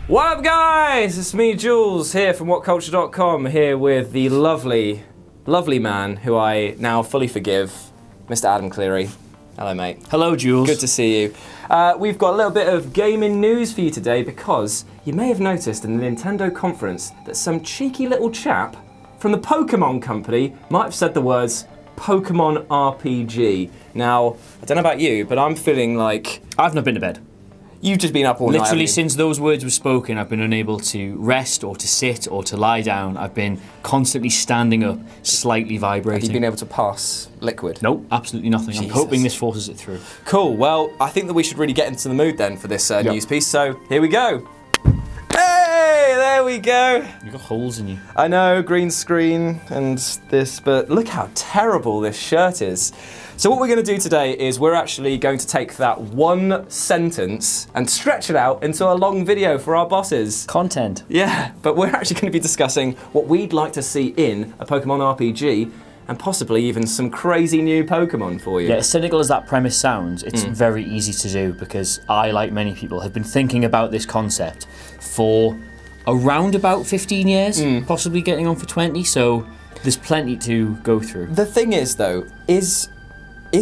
What up, guys? It's me, Jules, here from WhatCulture.com, here with the lovely, lovely man who I now fully forgive, Mr. Adam Cleary. Hello, mate. Hello, Jules. Good to see you. We've got a little bit of gaming news for you today because you may have noticed in the Nintendo conference that some cheeky little chap from the Pokemon company might have said the words Pokemon RPG. Now, I don't know about you, but I'm feeling like... I've not been to bed. You've just been up all night. Literally since those words were spoken, I've been unable to rest or to sit or to lie down. I've been constantly standing up, slightly vibrating. Have you been able to pass liquid? Nope, absolutely nothing. Jesus. I'm hoping this forces it through. Cool, well, I think that we should really get into the mood then for this news piece, so here we go. Hey, there we go. You've got holes in you. I know, green screen and this, but look how terrible this shirt is. So what we're going to do today is we're actually going to take that one sentence and stretch it out into a long video for our bosses. Content. Yeah, but we're actually going to be discussing what we'd like to see in a Pokemon RPG and possibly even some crazy new Pokemon for you. Yeah, as cynical as that premise sounds, it's very easy to do because I, like many people, have been thinking about this concept for around about 15 years, possibly getting on for 20, so there's plenty to go through. The thing is, though, is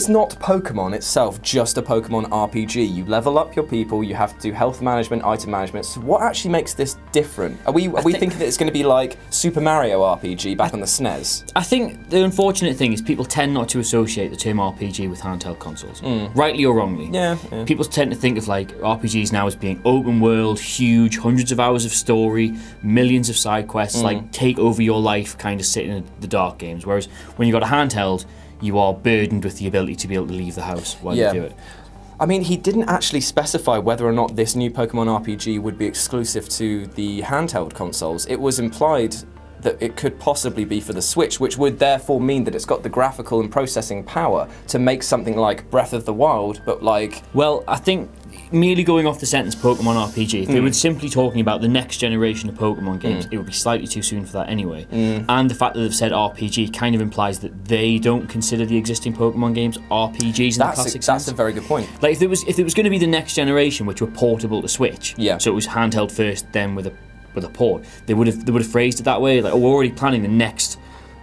not Pokemon itself just a Pokemon RPG? You level up your people, you have to do health management, item management. So what actually makes this different? Are we thinking that it's going to be like Super Mario RPG back on the SNES? I think the unfortunate thing is people tend not to associate the term RPG with handheld consoles, rightly or wrongly. Yeah. People tend to think of like RPGs now as being open world, huge, hundreds of hours of story, millions of side quests, like take over your life kind of sitting in the dark games. Whereas when you've got a handheld, you are burdened with the ability to be able to leave the house while you do it. I mean, he didn't actually specify whether or not this new Pokemon RPG would be exclusive to the handheld consoles. It was implied that it could possibly be for the Switch, which would therefore mean that it's got the graphical and processing power to make something like Breath of the Wild, but like... Well, I think merely going off the sentence Pokemon RPG, if they were simply talking about the next generation of Pokemon games, it would be slightly too soon for that anyway. And the fact that they've said RPG kind of implies that they don't consider the existing Pokemon games RPGs in the classic sense. That's a very good point. Like if it was going to be the next generation, which were portable to Switch, so it was handheld first, then with a port, they would have phrased it that way. Like, oh, we're already planning the next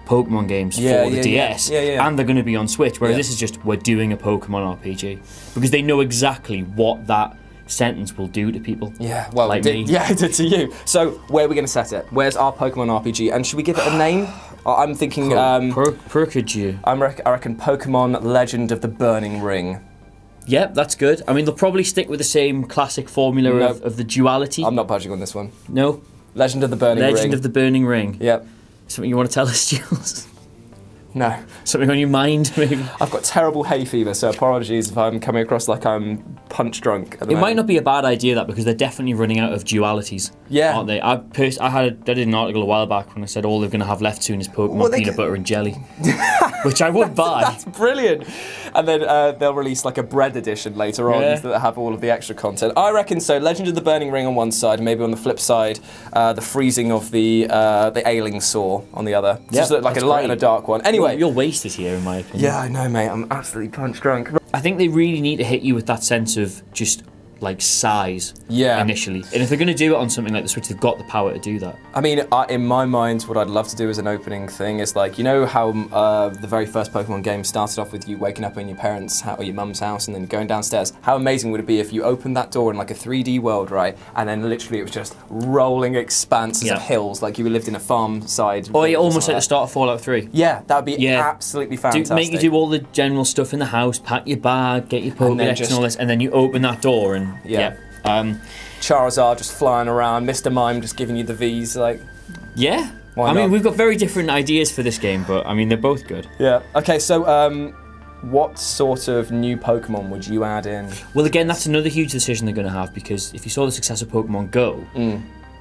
Pokemon games for the DS, and they're going to be on Switch, whereas this is just, we're doing a Pokemon RPG. Because they know exactly what that sentence will do to people. Yeah, well, like me. Yeah, it did to you. So, where are we going to set it? Where's our Pokemon RPG? And should we give it a name? I'm thinking... Purkaju. I reckon Pokemon Legend of the Burning Ring. Yep, that's good. I mean, they'll probably stick with the same classic formula of the duality. I'm not budging on this one. No? Legend of the Burning Ring. Legend of the Burning Ring. Yep. Something you want to tell us, Jules? No. Something on your mind, maybe? I've got terrible hay fever, so apologies if I'm coming across like I'm punch drunk at the moment. Might not be a bad idea, that, because they're definitely running out of dualities, aren't they? I did an article a while back when I said all they're going to have left soon is Pokemon peanut butter and jelly, which I would buy. That's brilliant. And then they'll release like a bread edition later on that have all of the extra content. I reckon so. Legend of the Burning Ring on one side, maybe on the flip side, the freezing of the ailing saw on the other. Just like a light and a dark one. Anyway. You're wasted here, in my opinion. Yeah, I know, mate. I'm absolutely punch drunk. I think they really need to hit you with that sense of just like size initially. And if they're going to do it on something like the Switch, they've got the power to do that. I mean, in my mind, what I'd love to do as an opening thing is like, you know how the very first Pokemon game started off with you waking up in your parents' house or your mum's house and then going downstairs? How amazing would it be if you opened that door in like a 3D world, right? And then literally it was just rolling expanses of hills, like you lived in a farm side. Or almost like the start of Fallout 3. Yeah, that would be absolutely fantastic. Make you do all the general stuff in the house, pack your bag, get your Pokédex and all this, and then you open that door and Charizard just flying around, Mr. Mime just giving you the V's, like... Yeah. I mean, we've got very different ideas for this game, but I mean, they're both good. Yeah. Okay, so what sort of new Pokemon would you add in? Well, again, that's another huge decision they're going to have, because if you saw the success of Pokemon Go,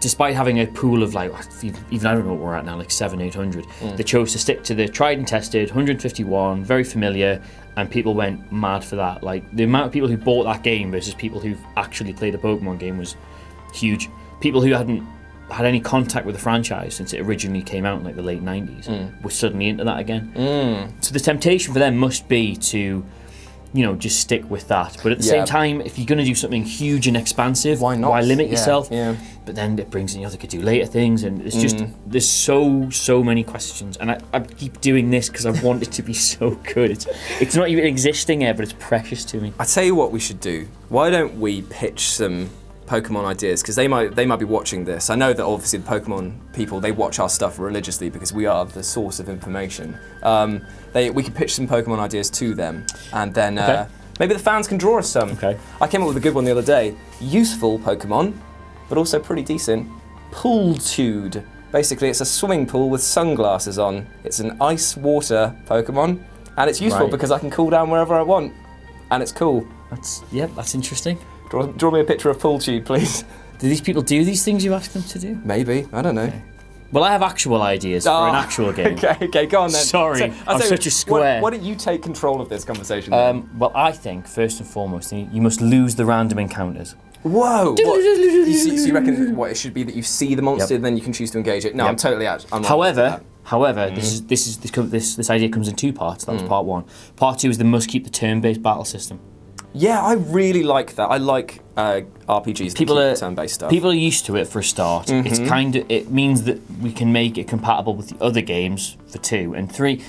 despite having a pool of like, even I don't know what we're at now, like 700, 800, they chose to stick to the tried and tested 151, very familiar, and people went mad for that. Like, the amount of people who bought that game versus people who've actually played a Pokemon game was huge. People who hadn't had any contact with the franchise since it originally came out in like the late 90s were suddenly into that again. So the temptation for them must be to you know, just stick with that. But at the same time, if you're going to do something huge and expansive, why not? Why limit yourself? Yeah. But then it brings in, you know, they could do later things, and it's just, there's so many questions. And I keep doing this because I want it to be so good. It's not even existing yet, but it's precious to me. I tell you what we should do. Why don't we pitch some Pokemon ideas, because they might be watching this. I know that obviously the Pokemon people, they watch our stuff religiously because we are the source of information. We could pitch some Pokemon ideas to them, and then maybe the fans can draw us some. Okay. I came up with a good one the other day. Useful Pokemon, but also pretty decent. Pooltude. Basically, it's a swimming pool with sunglasses on. It's an ice water Pokemon, and it's useful because I can cool down wherever I want, and it's cool. That's interesting. Draw me a picture of Pooltude, please. Do these people do these things you ask them to do? Maybe, I don't know. Okay. Well, I have actual ideas for an actual game. Okay, go on then. Sorry, I'm such a square. Why don't you take control of this conversation then? Well, I think, first and foremost, you must lose the random encounters. Whoa! So you reckon what it should be that you see the monster, then you can choose to engage it? No, I'm totally out. However, this idea comes in two parts. That was part one. Part two is they must keep the turn-based battle system. Yeah, I really like that. I like RPGs that keep turn-based stuff. People are used to it for a start. It's it means that we can make it compatible with the other games for 2 and 3.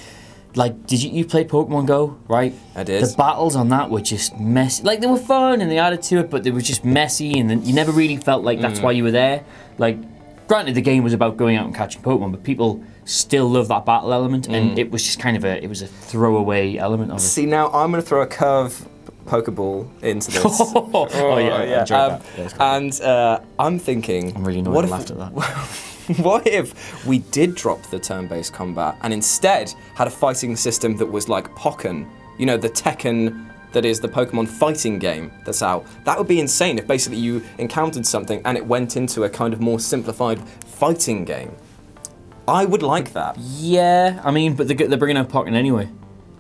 Like, did you play Pokemon Go, right? I did. The battles on that were just messy. Like, they were fun and they added to it, but they were just messy, and then you never really felt like that's why you were there. Like, granted, the game was about going out and catching Pokemon, but people still love that battle element, and it was just kind of a throwaway element of it. See, now I'm going to throw a curve Pokeball into this. I'm thinking, I'm really annoyed I laughed at that. What if we did drop the turn-based combat and instead had a fighting system that was like Pokken? You know, the Tekken that is the Pokemon fighting game that's out. That would be insane if basically you encountered something and it went into a kind of more simplified fighting game. I would like that. Yeah, I mean, but they're bringing out Pokken anyway.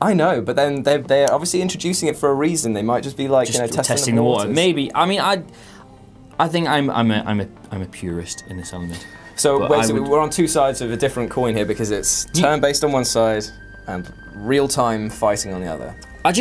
I know, but then they're obviously introducing it for a reason. They might just be like, testing the water. Maybe. I mean, I think I'm a purist in this element. So basically, we're on two sides of a different coin here because it's turn-based on one side and real-time fighting on the other. I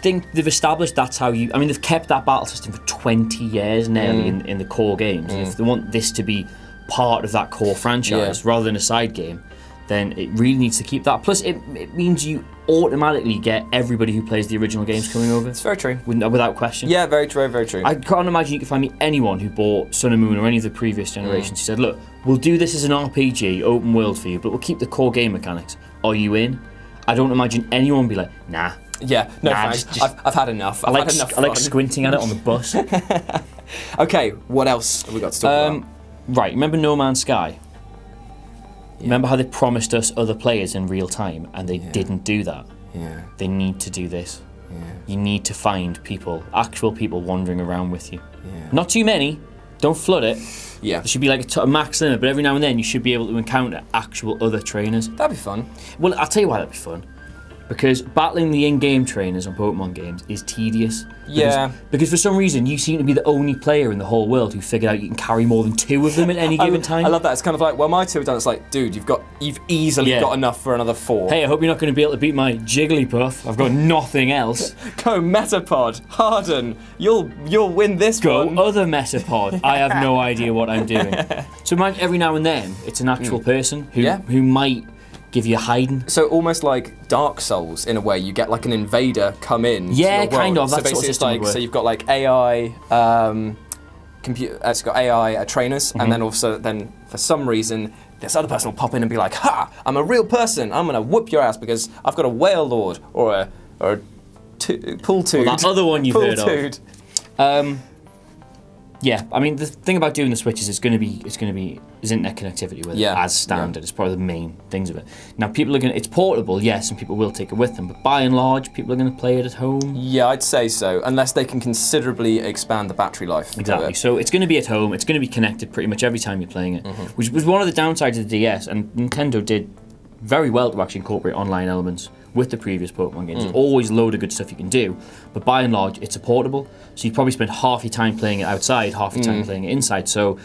think they've established that's how you. I mean, they've kept that battle system for 20 years nearly in the core games. And if they want this to be part of that core franchise rather than a side game, then it really needs to keep that. Plus, it means you automatically get everybody who plays the original games coming over. It's very true. Without question. Yeah, very true, very true. I can't imagine you could find me anyone who bought Sun and Moon or any of the previous generations who said, look, we'll do this as an RPG, open world for you, but we'll keep the core game mechanics. Are you in? I don't imagine anyone be like, nah. Yeah, no thanks. I've had enough. I like squinting at it on the bus. Okay, what else have we got to talk about? Right, remember No Man's Sky? Remember how they promised us other players in real time and they didn't do that? Yeah. They need to do this. Yeah. You need to find people, actual people wandering around with you. Yeah. Not too many, don't flood it. Yeah. There should be like a max limit, but every now and then you should be able to encounter actual other trainers. That'd be fun. Well, I'll tell you why that'd be fun. Because battling the in-game trainers on Pokemon games is tedious. Yeah. Because for some reason you seem to be the only player in the whole world who figured out you can carry more than 2 of them at any given time. I love that. It's kind of like, well, my 2 have done. It's like, dude, you've easily got enough for another 4. Hey, I hope you're not going to be able to beat my Jigglypuff. I've got nothing else. Go Metapod, Harden. You'll win this one. Go other Metapod. I have no idea what I'm doing. So imagine every now and then it's an actual person who might give you a hiding. So almost like Dark Souls in a way. You get like an invader come in. Yeah, to your kind world. of. So basically, it's like you've got like AI, it's got AI trainers, and then also then for some reason this other person will pop in and be like, "Ha! I'm a real person. I'm gonna whoop your ass because I've got a whale lord or a Pooltude." Well, that other one you've heard of. Yeah, I mean the thing about doing the Switch is it's going to be internet connectivity with it as standard. It's probably the main things of it. Now it's portable, yes, and people will take it with them, but by and large people are going to play it at home. Yeah, I'd say so, unless they can considerably expand the battery life. Exactly. So it's going to be at home. It's going to be connected pretty much every time you're playing it, which was one of the downsides of the DS, and Nintendo did very well to actually incorporate online elements with the previous Pokemon games. There's always a load of good stuff you can do, but by and large it's a portable, so you probably spend half your time playing it outside, half your time playing it inside, so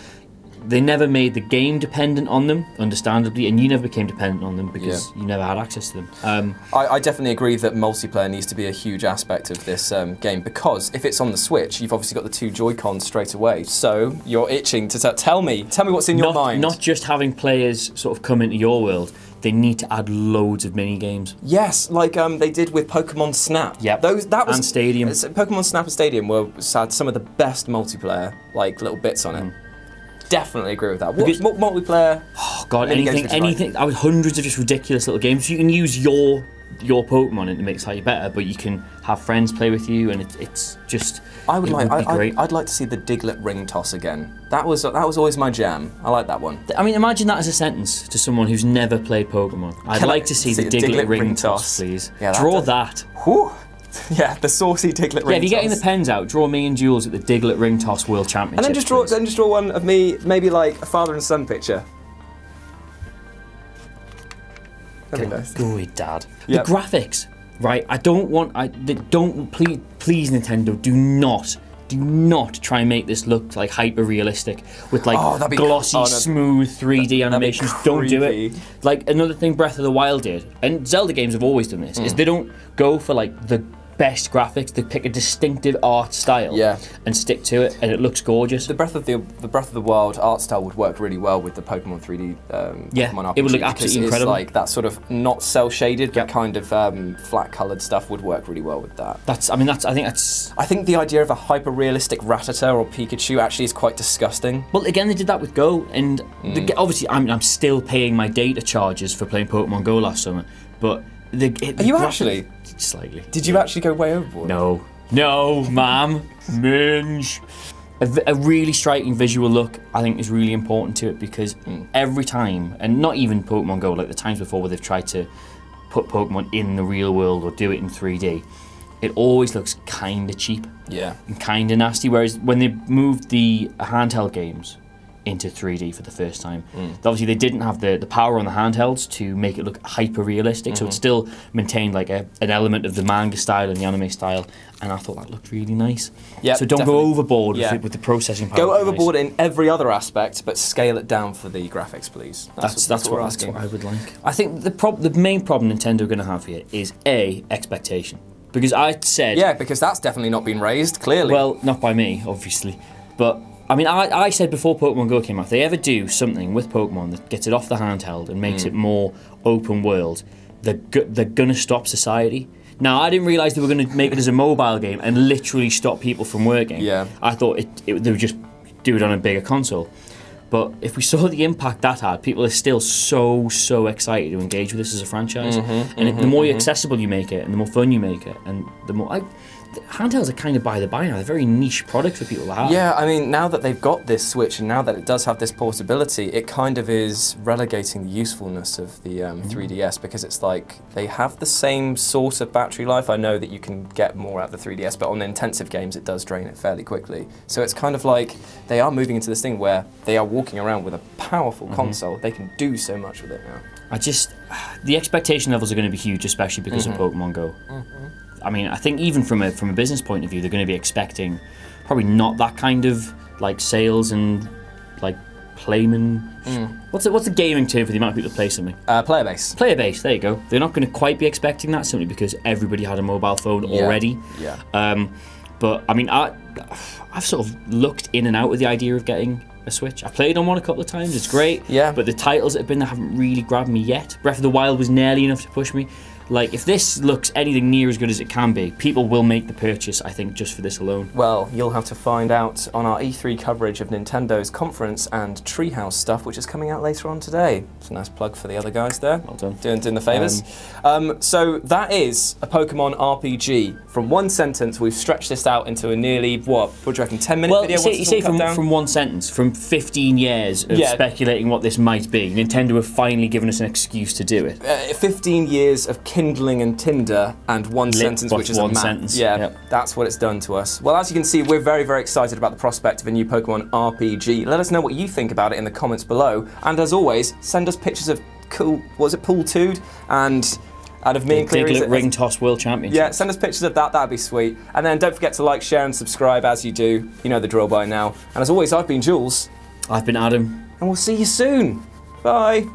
they never made the game dependent on them, understandably, and you never became dependent on them because you never had access to them. I definitely agree that multiplayer needs to be a huge aspect of this game, because if it's on the Switch, you've obviously got the 2 Joy-Cons straight away, so you're itching to tell me what's in your mind. Not just having players sort of come into your world, they need to add loads of mini games. Yes, like they did with Pokemon Snap. Yep. And Stadium. Pokemon Snap and Stadium had some of the best multiplayer, like little bits on it. Definitely agree with that. What multiplayer? Oh God, anything. I would hundreds of just ridiculous little games. You can use your Pokemon and it makes slightly better, but you can have friends play with you, and it's just. Would be great. I'd like to see the Diglett ring toss again. That was always my jam. I like that one. I mean, imagine that as a sentence to someone who's never played Pokemon. I'd like to see the Diglett ring toss, please. Yeah, draw that. Whew. Yeah, the saucy Diglett ring toss. Yeah, if you're getting the pens out, draw me and Jules at the Diglett ring toss World Championship. And then just draw one of me, maybe like a father and son picture. That'd be nice. Gooey dad. Yep. The graphics, right? Please Nintendo, do not try and make this look like hyper realistic with like glossy, smooth 3D animations. Don't do it. Like another thing Breath of the Wild did, and Zelda games have always done this, is they don't go for like the best graphics. They pick a distinctive art style and stick to it, and it looks gorgeous. The Breath of the Wild art style would work really well with the Pokemon 3D Pokemon RPG. It would look absolutely incredible. Like that sort of not cel shaded, but kind of flat coloured stuff would work really well with that. I think the idea of a hyper realistic Rattata or Pikachu actually is quite disgusting. Well, again, they did that with Go, and obviously I'm still paying my data charges for playing Pokemon Go last summer, but. Are you actually? Slightly. Did you actually go way overboard? No, ma'am. Minge. A really striking visual look, I think, is really important to it, because every time, and not even Pokemon Go, like the times before where they've tried to put Pokemon in the real world or do it in 3D, it always looks kind of cheap. Yeah. And kind of nasty, whereas when they moved the handheld games into 3D for the first time. Obviously, they didn't have the power on the handhelds to make it look hyper realistic, so it still maintained like an element of the manga style and the anime style, and I thought that looked really nice. Yeah, so don't go overboard with the processing power. Go overboard in every other aspect, but scale it down for the graphics, please. That's what we're asking. That's what I would like. I think the main problem Nintendo are going to have here is expectation, because I said because that's definitely not been raised clearly. Well, not by me, obviously, but. I mean, I said before Pokemon Go came out, if they ever do something with Pokemon that gets it off the handheld and makes it more open world, they're going to stop society. Now, I didn't realise they were going to make it as a mobile game and literally stop people from working. Yeah. I thought they would just do it on a bigger console. But if we saw the impact that had, people are still so excited to engage with this as a franchise. The more accessible you make it, and the more fun you make it, and the more... handhelds are kind of by the by now. They're a very niche product for people to have. Yeah, I mean, now that they've got this Switch and now that it does have this portability, it kind of is relegating the usefulness of the 3DS, because it's like they have the same sort of battery life. I know that you can get more out of the 3DS, but on intensive games it does drain it fairly quickly. So it's kind of like they are moving into this thing where they are walking around with a powerful console. They can do so much with it now. The expectation levels are going to be huge, especially because of Pokemon Go. I mean, I think even from a business point of view, they're going to be expecting probably not that kind of like sales and like playman. What's the gaming term for the amount of people that play something? Player base. Player base. There you go. They're not going to quite be expecting that, simply because everybody had a mobile phone already. Yeah. But I mean, I've sort of looked in and out with the idea of getting a Switch. I played on one a couple of times. It's great. Yeah. But the titles that have been there haven't really grabbed me yet. Breath of the Wild was nearly enough to push me. Like, if this looks anything near as good as it can be, people will make the purchase, I think, just for this alone. Well, you'll have to find out on our E3 coverage of Nintendo's conference and Treehouse stuff, which is coming out later on today. It's a nice plug for the other guys there. Well done. Doing the favours. So that is a Pokemon RPG. From one sentence, we've stretched this out into a nearly, what do you reckon, 10-minute video? You say from one sentence, from 15 years of speculating what this might be, Nintendo have finally given us an excuse to do it. 15 years of kindling and Tinder and one sentence, which is one a map. sentence. Yeah, that's what it's done to us. Well, as you can see, we're very excited about the prospect of a new Pokemon RPG. Let us know what you think about it in the comments below. And as always, send us pictures of cool, was it Pool Tood? And of me and Cleary. Diglett Ring Toss World Championship. Yeah, send us pictures of that, that'd be sweet. And then don't forget to like, share and subscribe as you do. You know the drill by now. And as always, I've been Jules. I've been Adam. And we'll see you soon. Bye.